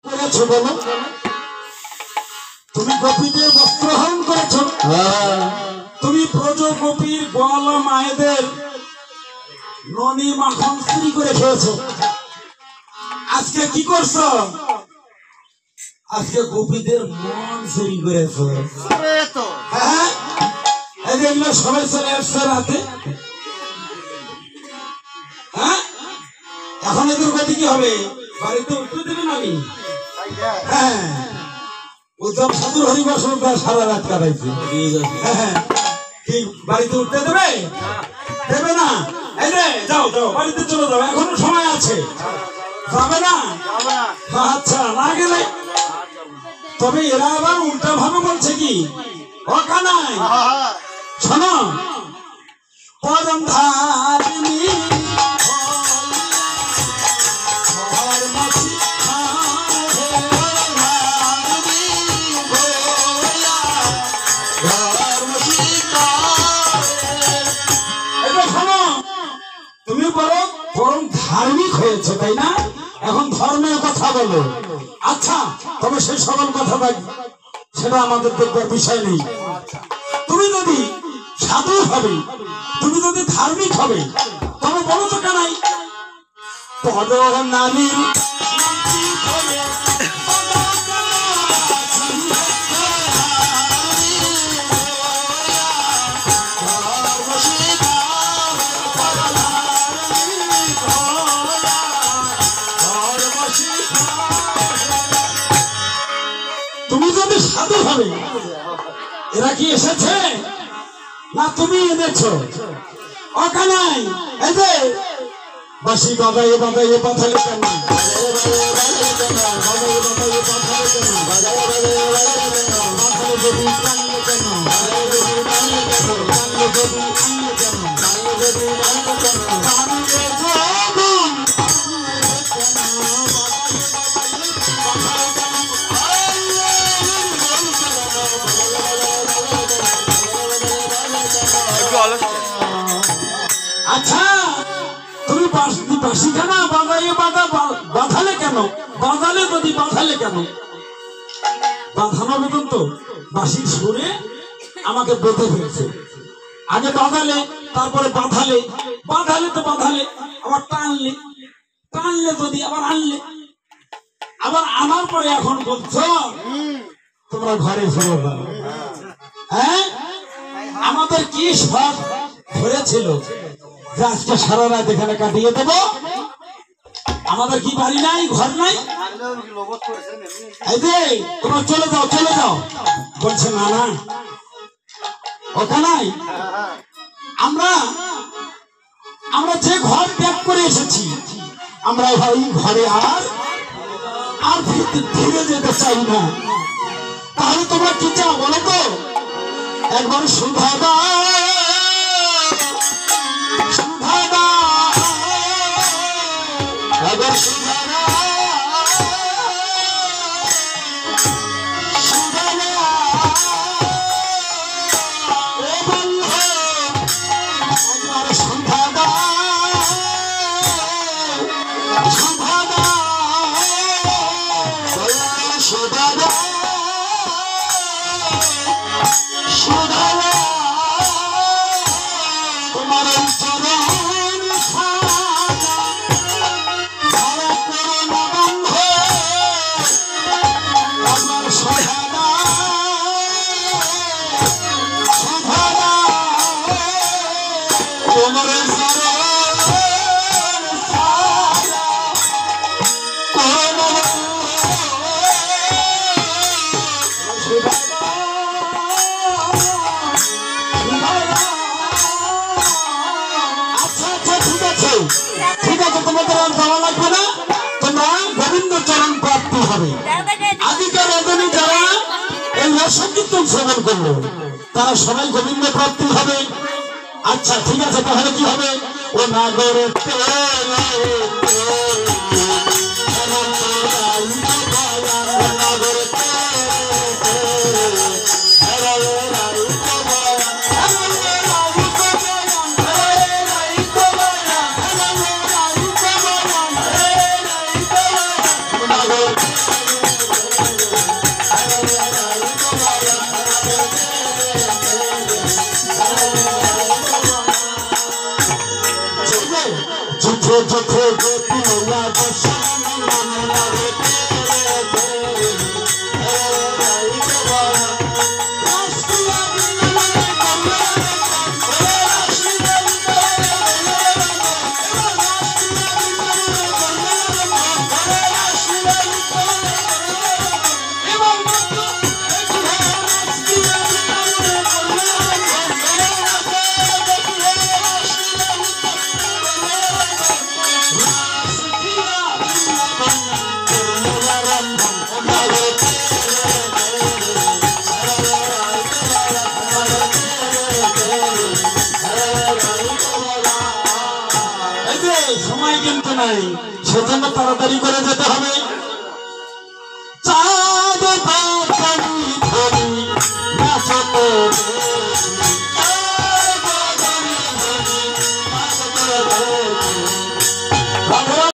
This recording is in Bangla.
করেছো বলো? তুমি গোপীদের বস্ত্রহরণ করেছো, তুমি ব্রজ গোপীর গোয়ালা মায়েদের ননি মাখন চুরি করে খেয়েছো। আজকে কি করছো? আজকে গোপীদের মন চুরি করেছো। হ্যাঁ, এগুলো সবাই চলে আসছে রাতে। হ্যাঁ, এখন এদের গতি কি হবে? বাড়িতে উঠতে দেবেন আমি? হ্যাঁ, উদ্যম সাধুর হরিবাসন সারা রাত কাটাইছে। হ্যাঁ, কি বাড়িতে উঠতে দেবে? দেবে না? এই রে, যাও যাও, বাড়িতে চলে যাও, এখনো সময় আছে। যাবে না? আচ্ছা, না গেলে তবে এরা আবার উল্টা ভাবে বলছে কি, অকানাই শোনো, পরম ধারিণী তুমি বলো পরম ধার্মিক হয়েছে, তাই না? এখন ধর্মের কথা বলো। আচ্ছা, তবে সেই সকল কথা সেটা আমাদের দেখবার বিষয় নেই। তুমি যদি সাধু হবে, তুমি যদি ধার্মিক হবে, তবে বলো তো কানাই, পদ নারীর সাধু হবে। এরা কি এসেছে না তুমি এনেছো? অকানাই, এই যে বাঁশি বাজাইয়ে বাজাইয়ে বাঁধালে কেন? আচ্ছা, তুমি বাঁশি খানা বাজাইয়ে বাঁধালে কেন? বাজালে যদি বাঁধালে কেন? বাঁধানো বেতন তো বাঁশির সুরে আমাকে বেঁধে ফেলছে। আগে বাঁধালে, তারপরে বাঁধালে, বাঁধালে তো বাঁধালে, আবার টানলে, টানলে যদি আবার আনলে, আবার আনার পরে এখন বলছো তোমরা ঘরে ফিরে যাও। হ্যাঁ, আমাদের কি সব ধরেছিল যে আজকে সারা রাত এখানে কাটিয়ে দেব? আমাদের কি বাড়ি নাই, ঘর নাই? এই যে তোমরা চলে যাও, চলে যাও বলছে। না না, ওখানে আমরা আমরা যে ঘর ত্যাগ করে এসেছি, আমরা ওই ঘরে আর ফিরে যেতে চাই না। তাহলে তোমরা কি চাও বলো তো? একবার সুধাদা ঠিক আছে, তোমাদের আর যাওয়া লাগবে না, তোমরা গোবিন্দ চরণ প্রাপ্তি হবে। আদিকার রজনী যারা এই রসকীর্তন শ্রবণ করলো তারা সবাই গোবিন্দ প্রাপ্তি হবে। আচ্ছা ঠিক আছে, তাহলে কি হবে? ও নাগর নাই, সেজন্য তাড়াতাড়ি করে যেতে হবে।